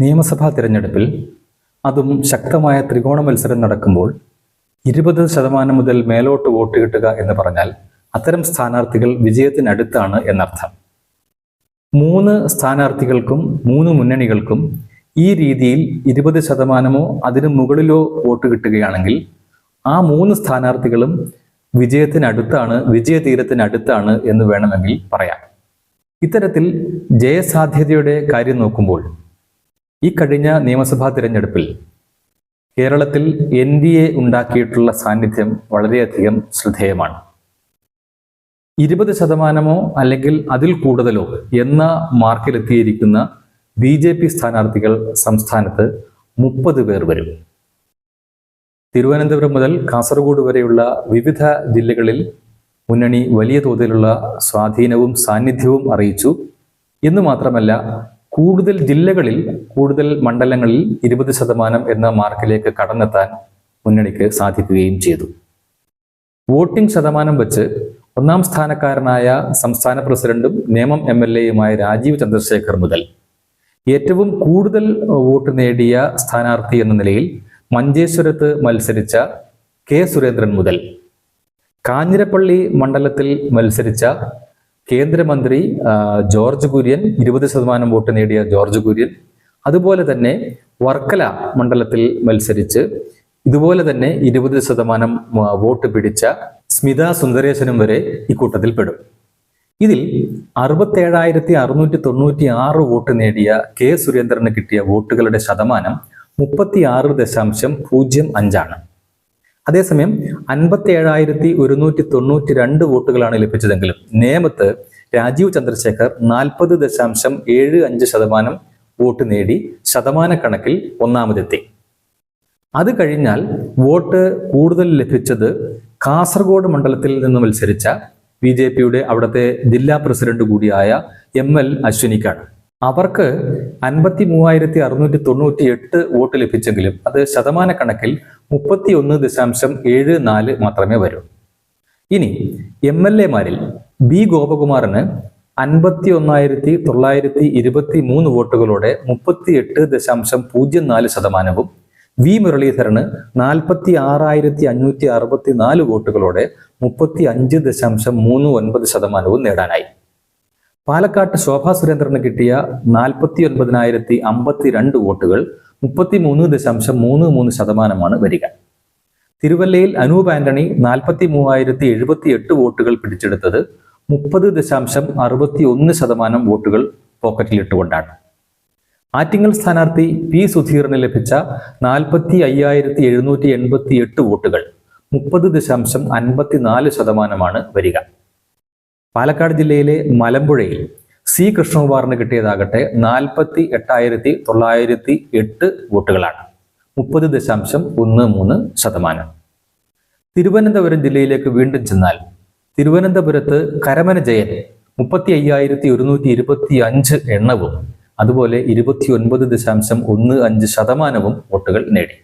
നിയമസഭാ തിരഞ്ഞെടുപ്പിൽ അതും ശക്തമായ ത്രികോണ മത്സരം നടക്കുമ്പോൾ 20% മുതൽ മേലോട്ട് വോട്ട് കിട്ടുക എന്ന് പറഞ്ഞാൽ അത്തരം സ്ഥാനാർത്ഥികൾ വിജയത്തിനടുത്താണ് എന്നർത്ഥം. 3 സ്ഥാനാർത്ഥികൾക്കും 3 മുന്നണികൾക്കും ഈ രീതിയിൽ 20% അതിനു മുകളിലോ വോട്ട് കിട്ടുകയാണെങ്കിൽ ആ 3 സ്ഥാനാർത്ഥികളും വിജയത്തിനടുത്താണ്, വിജയതീരത്തിനടുത്താണ് എന്ന് വേണമെങ്കിൽ പറയാം. ഇത്തരത്തിൽ ജയസാധ്യതയുടെ കാര്യം നോക്കുമ്പോൾ ഈ കഴിഞ്ഞ നിയമസഭാ തിരഞ്ഞെടുപ്പിൽ കേരളത്തിൽ NDA ഉണ്ടാക്കിയിട്ടുള്ള സാന്നിധ്യം വളരെയധികം ശ്രദ്ധേയമാണ്. 20% അല്ലെങ്കിൽ അതിൽ കൂടുതലോ എന്ന മാർക്കിലെത്തിയിരിക്കുന്ന BJP സ്ഥാനാർത്ഥികൾ സംസ്ഥാനത്ത് 30 പേർ വരും. തിരുവനന്തപുരം മുതൽ കാസർഗോഡ് വരെയുള്ള വിവിധ ജില്ലകളിൽ മുന്നണി വലിയ തോതിലുള്ള സ്വാധീനവും സാന്നിധ്യവും അറിയിച്ചു എന്ന് മാത്രമല്ല, കൂടുതൽ ജില്ലകളിൽ, കൂടുതൽ മണ്ഡലങ്ങളിൽ 20% എന്ന മാർക്കിലേക്ക് കടന്നെത്താൻ മുന്നണിക്ക് സാധിക്കുകയും ചെയ്തു. വോട്ടിംഗ് ശതമാനം വെച്ച് 1ാം സ്ഥാനക്കാരനായ സംസ്ഥാന പ്രസിഡന്റും നേമം MLAയുമായ രാജീവ് ചന്ദ്രശേഖർ മുതൽ ഏറ്റവും കൂടുതൽ വോട്ട് നേടിയ സ്ഥാനാർത്ഥി എന്ന നിലയിൽ മഞ്ചേശ്വരത്ത് മത്സരിച്ച K. സുരേന്ദ്രൻ മുതൽ കാഞ്ഞിരപ്പള്ളി മണ്ഡലത്തിൽ മത്സരിച്ച കേന്ദ്രമന്ത്രി ജോർജ് കുര്യൻ, 20% വോട്ട് നേടിയ ജോർജ് കുര്യൻ, അതുപോലെ തന്നെ വർക്കല മണ്ഡലത്തിൽ മത്സരിച്ച് ഇതുപോലെ തന്നെ 20% വോട്ട് പിടിച്ച സ്മിത സുന്ദരേശനും വരെ ഇക്കൂട്ടത്തിൽ പെടും. ഇതിൽ 67,696 വോട്ട് നേടിയ K. സുരേന്ദ്രന് കിട്ടിയ വോട്ടുകളുടെ ശതമാനം 36.05 ആണ്. അതേസമയം 57,192 വോട്ടുകളാണ് ലഭിച്ചതെങ്കിലും നേമത്ത് രാജീവ് ചന്ദ്രശേഖർ 40.75% വോട്ട് നേടി ശതമാനക്കണക്കിൽ ഒന്നാമതെത്തി. അത് കഴിഞ്ഞാൽ വോട്ട് കൂടുതൽ ലഭിച്ചത് കാസർഗോഡ് മണ്ഡലത്തിൽ നിന്ന് മത്സരിച്ച BJPയുടെ അവിടുത്തെ ജില്ലാ പ്രസിഡന്റ് കൂടിയായ ML അശ്വിനിക്കാണ്. അവർക്ക് 53,698 വോട്ട് ലഭിച്ചെങ്കിലും അത് ശതമാനക്കണക്കിൽ 31.74 മാത്രമേ വരൂ. ഇനി MLAമാരിൽ B. ഗോപകുമാറിന് 51,923 വോട്ടുകളോടെ 38.04%, V. മുരളീധരന് 46,564 വോട്ടുകളോടെ 35.39% നേടാനായി. പാലക്കാട്ട് ശോഭാ സുരേന്ദ്രന് കിട്ടിയ 49,052 വോട്ടുകൾ 33.33% വരിക. തിരുവല്ലയിൽ അനൂപ് ആന്റണി 43,078 വോട്ടുകൾ പിടിച്ചെടുത്തത് 30.61% വോട്ടുകൾ പോക്കറ്റിലിട്ടുകൊണ്ടാണ്. ആറ്റിങ്ങൽ സ്ഥാനാർത്ഥി P. സുധീറിന് ലഭിച്ച 45,788 വോട്ടുകൾ 30.54% വരിക. പാലക്കാട് ജില്ലയിലെ മലമ്പുഴയിൽ C. കൃഷ്ണകുമാറിന് കിട്ടിയതാകട്ടെ 48,908 വോട്ടുകളാണ്, 30.13%. തിരുവനന്തപുരം ജില്ലയിലേക്ക് വീണ്ടും ചെന്നാൽ തിരുവനന്തപുരത്ത് കരമന ജയൻ 35,125 എണ്ണവും അതുപോലെ 29.15% വോട്ടുകൾ നേടി.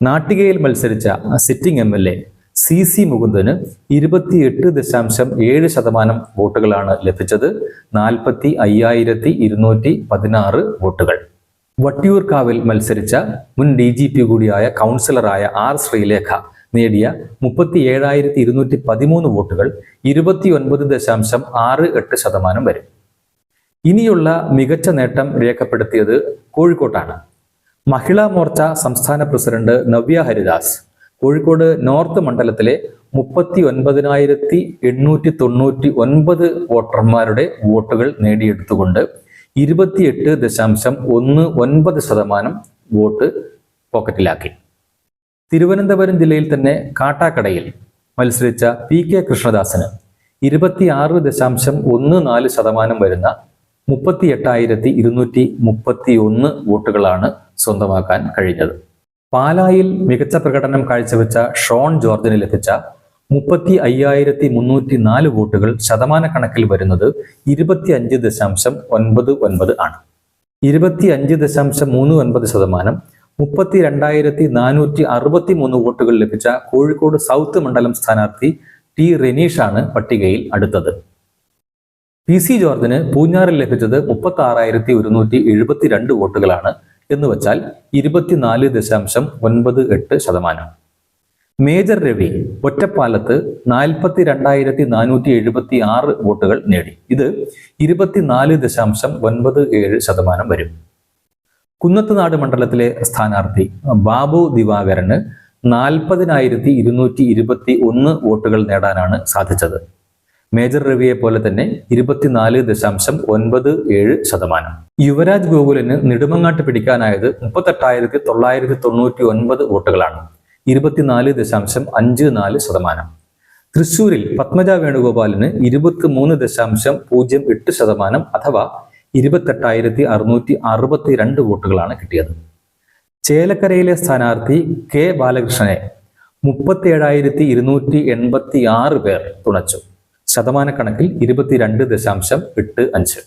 നാട്ടികയിൽ മത്സരിച്ച സിറ്റിംഗ് MLA CC മുകുന്ദന് 28.7% വോട്ടുകളാണ് ലഭിച്ചത്, 45,216 വോട്ടുകൾ. വട്ടിയൂർക്കാവിൽ മത്സരിച്ച മുൻ DGP കൂടിയായ കൗൺസിലറായ R. ശ്രീലേഖ നേടിയ 37,213 വോട്ടുകൾ 29.68% വരും. ഇനിയുള്ള മികച്ച നേട്ടം രേഖപ്പെടുത്തിയത് കോഴിക്കോട്ടാണ്. മഹിളാ മോർച്ച സംസ്ഥാന പ്രസിഡന്റ് നവ്യ ഹരിദാസ് കോഴിക്കോട് നോർത്ത് മണ്ഡലത്തിലെ 39,899 വോട്ടർമാരുടെ വോട്ടുകൾ നേടിയെടുത്തുകൊണ്ട് 28.19% വോട്ട് പോക്കറ്റിലാക്കി. തിരുവനന്തപുരം ജില്ലയിൽ തന്നെ കാട്ടാക്കടയിൽ മത്സരിച്ച PK കൃഷ്ണദാസിന് 26.14% വരുന്ന 38,231 വോട്ടുകളാണ് സ്വന്തമാക്കാൻ കഴിഞ്ഞത്. പാലായിൽ മികച്ച പ്രകടനം കാഴ്ചവെച്ച ഷോൺ ജോർജിന് ലഭിച്ച 35,304 വോട്ടുകൾ ശതമാനക്കണക്കിൽ വരുന്നത് 25.99 ആണ്. 25.39%, 32,463 വോട്ടുകൾ ലഭിച്ച കോഴിക്കോട് സൗത്ത് മണ്ഡലം സ്ഥാനാർത്ഥി T. റെനീഷാണ് പട്ടികയിൽ അടുത്തത്. PC ജോർജിന് പൂഞ്ഞാറിൽ ലഭിച്ചത് 36,172 വോട്ടുകളാണ് എന്ന് വച്ചാൽ 24.98%. മേജർ രവി ഒറ്റപ്പാലത്ത് 42,476 വോട്ടുകൾ നേടി. ഇത് 24.97% വരും. കുന്നത്തുനാട് മണ്ഡലത്തിലെ സ്ഥാനാർത്ഥി ബാബു ദിവാകരന് 40,221 വോട്ടുകൾ നേടാനാണ് സാധിച്ചത്. മേജർ രവിയെ പോലെ തന്നെ 24.97%. യുവരാജ് ഗോകുലിന് നെടുമങ്ങാട്ട് പിടിക്കാനായത് 38,999 വോട്ടുകളാണ്, 24.54%. തൃശൂരിൽ പത്മജ വേണുഗോപാലിന് 23.08% അഥവാ 28,662 വോട്ടുകളാണ് കിട്ടിയത്. ചേലക്കരയിലെ സ്ഥാനാർത്ഥി കെ ബാലകൃഷ്ണനെ 37,286 പേർ തുണച്ചു. ശതമാനക്കണക്കിൽ 22.85.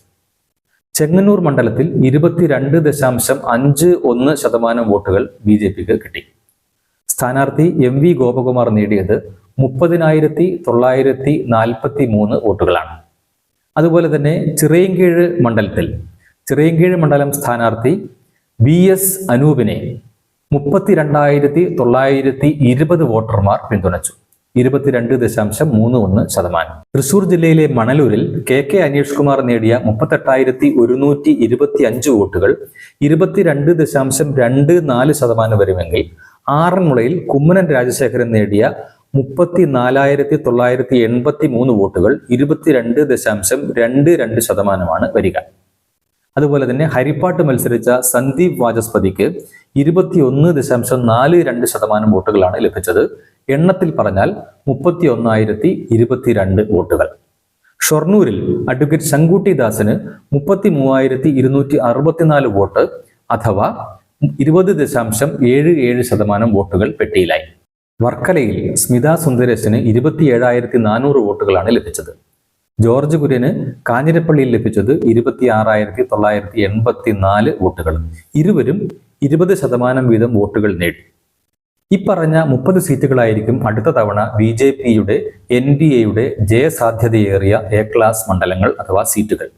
ചെങ്ങന്നൂർ മണ്ഡലത്തിൽ 22.51% വോട്ടുകൾ BJPക്ക് കിട്ടി. സ്ഥാനാർത്ഥി MV ഗോപകുമാർ നേടിയത് 30,943 വോട്ടുകളാണ്. അതുപോലെ തന്നെ ചിറയൻകീഴ് മണ്ഡലം സ്ഥാനാർത്ഥി BS അനൂപിനെ 32,920 വോട്ടർമാർ പിന്തുണച്ചു, 22.31%. തൃശൂർ ജില്ലയിലെ മണലൂരിൽ KK അനീഷ് കുമാർ നേടിയ 38,125 വോട്ടുകൾ 22.24% വരുമെങ്കിൽ ആറന്മുളയിൽ കുമ്മനം രാജശേഖരൻ നേടിയ 34,983 വോട്ടുകൾ 22.22% വരിക. അതുപോലെ തന്നെ ഹരിപ്പാട്ട് മത്സരിച്ച സന്ദീപ് വാചസ്പതിക്ക് 21.42% വോട്ടുകളാണ് ലഭിച്ചത്. എണ്ണത്തിൽ പറഞ്ഞാൽ 31,022 വോട്ടുകൾ. ഷൊർണൂരിൽ അഡ്വക്കേറ്റ് ശങ്കുട്ടി ദാസിന് 33,264 വോട്ട് അഥവാ 20.77% വോട്ടുകൾ പെട്ടിയിലായി. വർക്കലയിൽ സ്മിത സുന്ദരേശന് 27,400 വോട്ടുകളാണ് ലഭിച്ചത്. ജോർജ് കുര്യന് കാഞ്ഞിരപ്പള്ളിയിൽ ലഭിച്ചത് 26,984 വോട്ടുകൾ. ഇരുവരും 20% വീതം വോട്ടുകൾ നേടി. ഇപ്പറഞ്ഞ 30 സീറ്റുകളായിരിക്കും അടുത്ത തവണ BJPയുടെ NDAയുടെ ജയസാധ്യതയേറിയ A ക്ലാസ് മണ്ഡലങ്ങൾ അഥവാ സീറ്റുകൾ.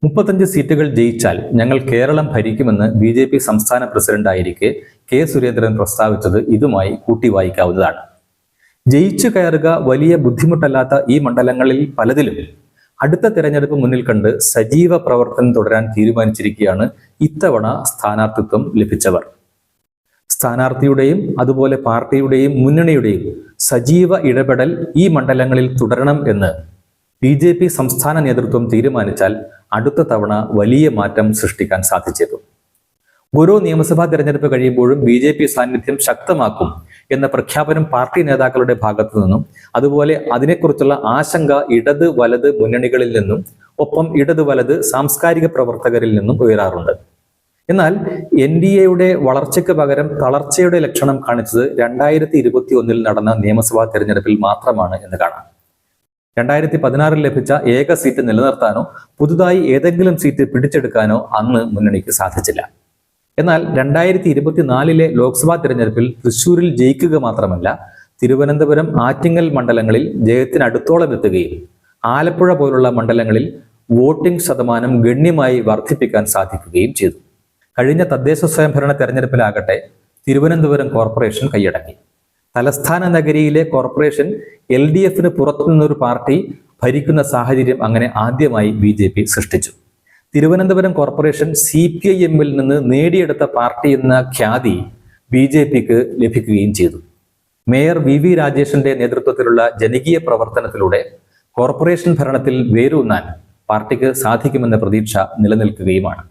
35 സീറ്റുകൾ ജയിച്ചാൽ ഞങ്ങൾ കേരളം ഭരിക്കുമെന്ന് BJP സംസ്ഥാന പ്രസിഡന്റായിരിക്കെ K. സുരേന്ദ്രൻ പ്രസ്താവിച്ചത് ഇതുമായി കൂട്ടി വായിക്കാവുന്നതാണ്. ജയിച്ചു കയറുക വലിയ ബുദ്ധിമുട്ടല്ലാത്ത ഈ മണ്ഡലങ്ങളിൽ പലതിലും അടുത്ത തിരഞ്ഞെടുപ്പ് മുന്നിൽ കണ്ട് സജീവ പ്രവർത്തനം തുടരാൻ തീരുമാനിച്ചിരിക്കുകയാണ് ഇത്തവണ സ്ഥാനാർത്ഥിത്വം ലഭിച്ചവർ. സ്ഥാനാർത്ഥിയുടെയും അതുപോലെ പാർട്ടിയുടെയും മുന്നണിയുടെയും സജീവ ഇടപെടൽ ഈ മണ്ഡലങ്ങളിൽ തുടരണം എന്ന് BJP സംസ്ഥാന നേതൃത്വം തീരുമാനിച്ചാൽ അടുത്ത തവണ വലിയ മാറ്റം സൃഷ്ടിക്കാൻ സാധിച്ചേക്കും. ഓരോ നിയമസഭാ തെരഞ്ഞെടുപ്പ് കഴിയുമ്പോഴും BJP സാന്നിധ്യം ശക്തമാക്കും എന്ന പ്രഖ്യാപനം പാർട്ടി നേതാക്കളുടെ ഭാഗത്തു നിന്നും അതുപോലെ അതിനെക്കുറിച്ചുള്ള ആശങ്ക ഇടത് വലത് മുന്നണികളിൽ നിന്നും ഒപ്പം ഇടത് വലത് സാംസ്കാരിക പ്രവർത്തകരിൽ നിന്നും ഉയരാറുണ്ട്. എന്നാൽ NDAയുടെ വളർച്ചയ്ക്ക് പകരം തളർച്ചയുടെ ലക്ഷണം കാണിച്ചത് 2021 നടന്ന നിയമസഭാ തെരഞ്ഞെടുപ്പിൽ മാത്രമാണ് എന്ന് കാണാം. 2016 ലഭിച്ച ഏക സീറ്റ് നിലനിർത്താനോ പുതുതായി ഏതെങ്കിലും സീറ്റ് പിടിച്ചെടുക്കാനോ അന്ന് മുന്നണിക്ക് സാധിച്ചില്ല. എന്നാൽ 2024 ലോക്സഭാ തെരഞ്ഞെടുപ്പിൽ തൃശ്ശൂരിൽ ജയിക്കുക മാത്രമല്ല തിരുവനന്തപുരം, ആറ്റിങ്ങൽ മണ്ഡലങ്ങളിൽ ജയത്തിനടുത്തോളം എത്തുകയും ആലപ്പുഴ പോലുള്ള മണ്ഡലങ്ങളിൽ വോട്ടിംഗ് ശതമാനം ഗണ്യമായി വർദ്ധിപ്പിക്കാൻ സാധിക്കുകയും ചെയ്തു. കഴിഞ്ഞ തദ്ദേശ സ്വയംഭരണ തെരഞ്ഞെടുപ്പിലാകട്ടെ തിരുവനന്തപുരം കോർപ്പറേഷൻ കൈയടക്കി. തലസ്ഥാന നഗരിയിലെ കോർപ്പറേഷൻ LDFന് പുറത്തുനിന്നൊരു പാർട്ടി ഭരിക്കുന്ന സാഹചര്യം അങ്ങനെ ആദ്യമായി BJP സൃഷ്ടിച്ചു. തിരുവനന്തപുരം കോർപ്പറേഷൻ CPIMൽ നിന്ന് നേടിയെടുത്ത പാർട്ടി എന്ന ഖ്യാതി BJPക്ക് ലഭിക്കുകയും ചെയ്തു. മേയർ VV രാജേഷിന്റെ നേതൃത്വത്തിലുള്ള ജനകീയ പ്രവർത്തനത്തിലൂടെ കോർപ്പറേഷൻ ഭരണത്തിൽ വേരൂന്നാൻ പാർട്ടിക്ക് സാധിക്കുമെന്ന പ്രതീക്ഷ നിലനിൽക്കുകയുമാണ്.